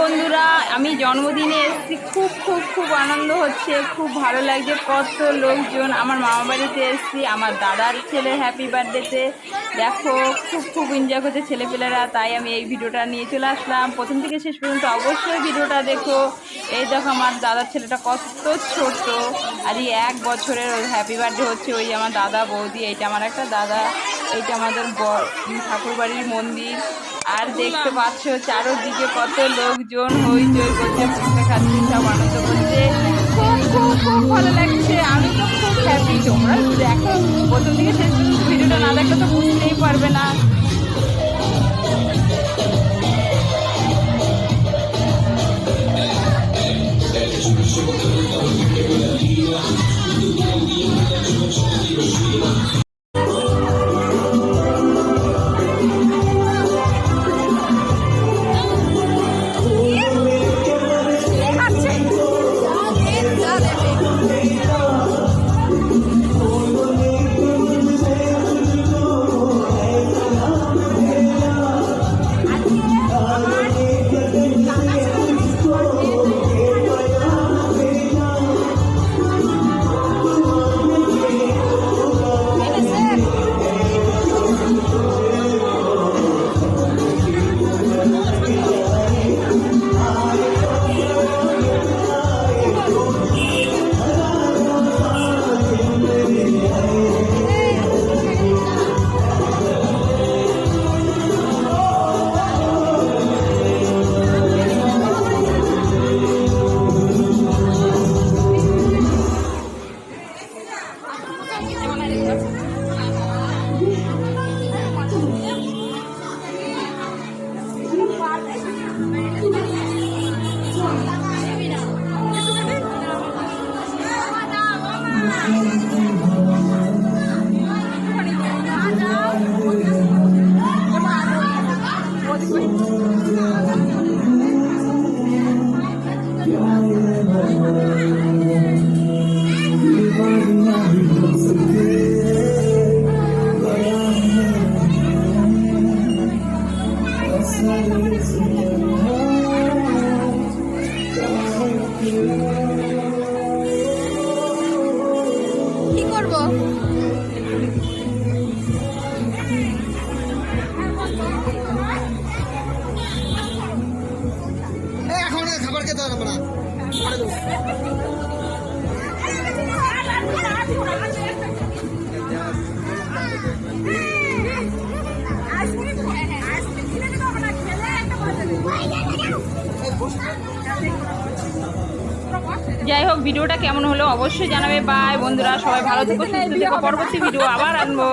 বন্ধুরা, আমি জন্মদিনে এসেছি। খুব খুব খুব আনন্দ হচ্ছে, খুব ভালো লাগছে। কত লোকজন, আমার মামা বাড়িতে এসেছি আমার দাদার ছেলের হ্যাপি বার্থডেতে। দেখো খুব খুব এনজয় করছে ছেলেপেলেরা, তাই আমি এই ভিডিওটা নিয়ে চলে আসলাম। প্রথম থেকে শেষ পর্যন্ত অবশ্যই ভিডিওটা দেখো। এই দেখো আমার দাদার ছেলেটা কত ছোট, আর এই 1 বছরের হ্যাপি বার্থডে হচ্ছে। ওই যে আমার দাদা বৌদি, এইটা আমার একটা দাদা, এইটা আমাদের ঠাকুরবাড়ির মন্দির। আর দেখতে পাচ্ছ চারোদিকে কত লোকজন হইচই করছে, ফুচকা খাচ্ছে, সব আনন্দ করছে। খুব খুব খুব ভালো লাগছে, আমি তো খুব হ্যাপি। তোমরা দেখো, প্রথম থেকে শেষ পর্যন্ত ভিডিওটা না দেখলে তো বুঝতেই পারবে না। কি করবো? এখন খাবার খেতে হবে না। যাই হোক, ভিডিওটা কেমন হলো অবশ্যই জানাবে। বাই বন্ধুরা, সবাই ভালো থেকো, সুস্থ থেকো। পরবর্তী ভিডিও আবার আনবো।